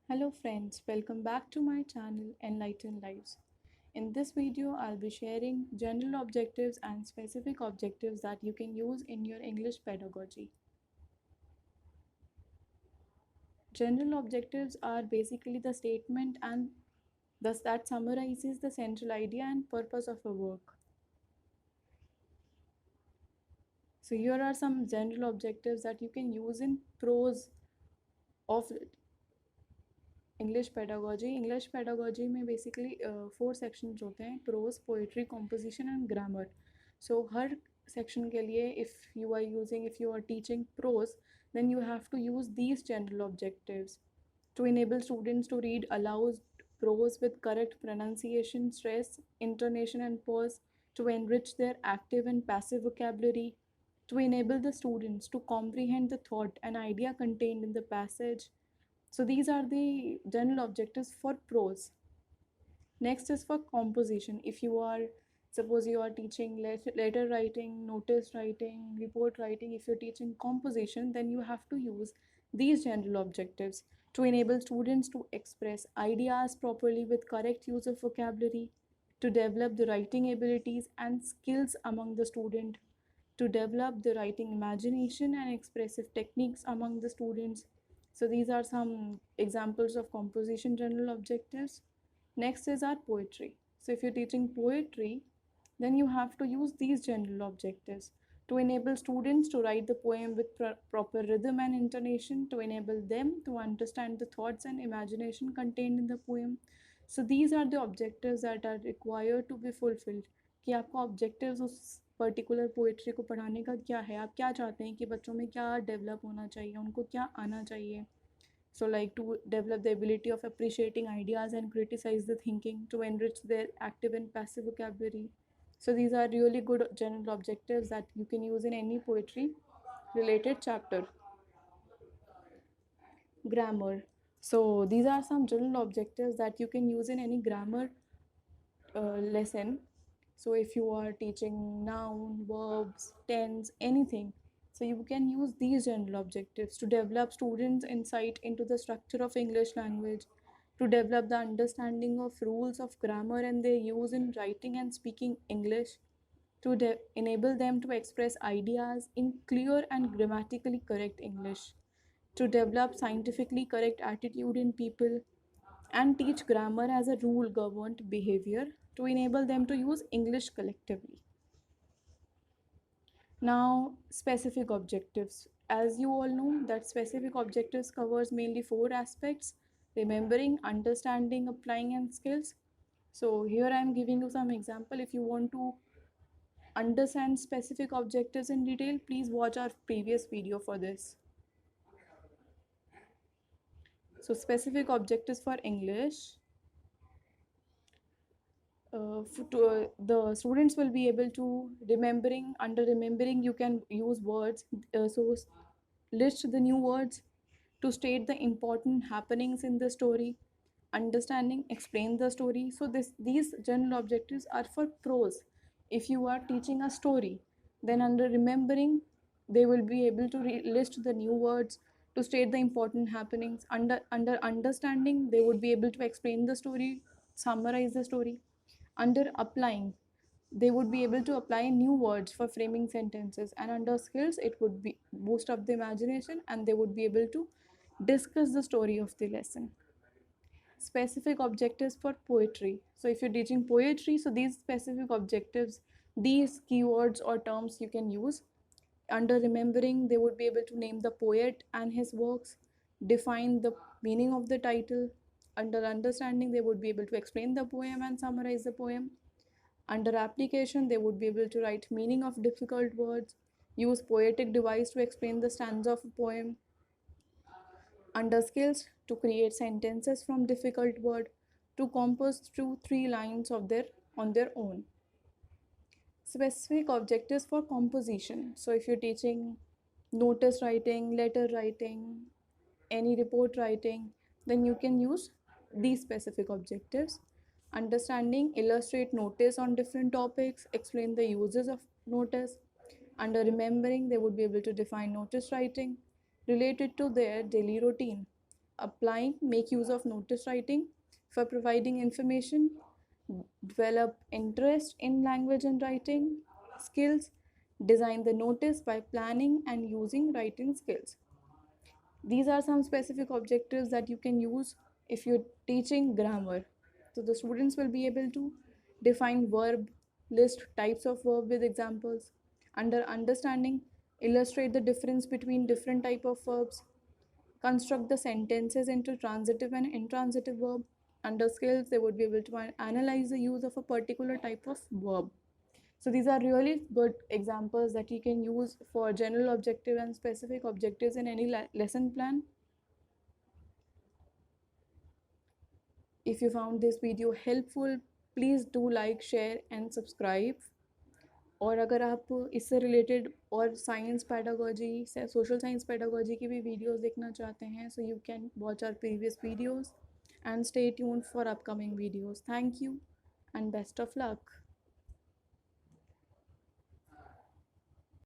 Hello friends, welcome back to my channel Enlighten Lives. In this video, I'll be sharing general objectives and specific objectives that you can use in your English pedagogy. General objectives are basically the statement and thus that summarizes the central idea and purpose of a work. So here are some general objectives that you can use in prose of English pedagogy में basically 4 sections होते हैं: prose, poetry, composition and grammar. So हर section के लिए if you are teaching prose, then you have to use these general objectives to enable students to read aloud prose with correct pronunciation, stress, intonation and pause, to enrich their active and passive vocabulary, to enable the students to comprehend the thought and idea contained in the passage. So these are the general objectives for prose. Next is for composition. Suppose you are teaching letter writing, notice writing, report writing. If you're teaching composition, then you have to use these general objectives to enable students to express ideas properly with correct use of vocabulary, to develop the writing abilities and skills among the student, to develop the writing imagination and expressive techniques among the students. So these are some examples of composition general objectives. Next is our poetry. So if you're teaching poetry, then you have to use these general objectives to enable students to write the poem with proper rhythm and intonation, to enable them to understand the thoughts and imagination contained in the poem. So these are the objectives that are required to be fulfilled. कि आपका objectives उस particular poetry को पढ़ाने का क्या है, आप क्या चाहते हैं कि बच्चों में क्या डेवलप होना चाहिए, उनको क्या आना चाहिए. So like to develop the ability of appreciating ideas and criticize the thinking, to enrich their active and passive vocabulary. So these are really good general objectives that you can use in any poetry related chapter. Grammar. So these are some general objectives that you can use in any grammar lesson. So if you are teaching noun, verbs, tense, anything, so you can use these general objectives to develop students' insight into the structure of English language, to develop the understanding of rules of grammar and their use in writing and speaking English, to enable them to express ideas in clear and grammatically correct English, to develop scientifically correct attitude in people, and teach grammar as a rule governed behavior to enable them to use English collectively. Now, specific objectives. As you all know, that specific objectives covers mainly 4 aspects: remembering, understanding, applying and skills. So here I am giving you some example. If you want to understand specific objectives in detail, please watch our previous video for this. So specific objectives for English. The students will be able to under remembering you can use words. List the new words, to state the important happenings in the story. Understanding, explain the story. So these general objectives are for prose. If you are teaching a story, then under remembering they will be able to list the new words, to state the important happenings. Under understanding, they would be able to explain the story, summarize the story. Under applying, they would be able to apply new words for framing sentences. And under skills, it would be boost up the imagination and they would be able to discuss the story of the lesson. Specific objectives for poetry. So if you're teaching poetry, so these specific objectives, these keywords or terms you can use. Under remembering, they would be able to name the poet and his works, define the meaning of the title. Under understanding, they would be able to explain the poem and summarize the poem. Under application, they would be able to write meaning of difficult words, use poetic device to explain the stanza of a poem. Under skills, to create sentences from difficult word, to compose through 3 lines on their own. Specific objectives for composition. So if you're teaching notice writing, letter writing, any report writing, then you can use these specific objectives. Understanding, illustrate notice on different topics, explain the uses of notice. Under remembering, they would be able to define notice writing related to their daily routine. applying, make use of notice writing, for providing information, develop interest in language and writing skills, design the notice by planning and using writing skills. These are some specific objectives that you can use if you're teaching grammar. So the students will be able to define verb, list types of verb with examples. Under understanding, illustrate the difference between different type of verbs, construct the sentences into transitive and intransitive verb. Under skills, they would be able to analyze the use of a particular type of verb. So these are really good examples that you can use for general objective and specific objectives in any lesson plan. If you found this video helpful, please do like, share and subscribe. और अगर आप इससे related और science pedagogy से social science pedagogy की भी videos देखना चाहते हैं, so you can watch our previous videos and stay tuned for upcoming videos. Thank you and best of luck.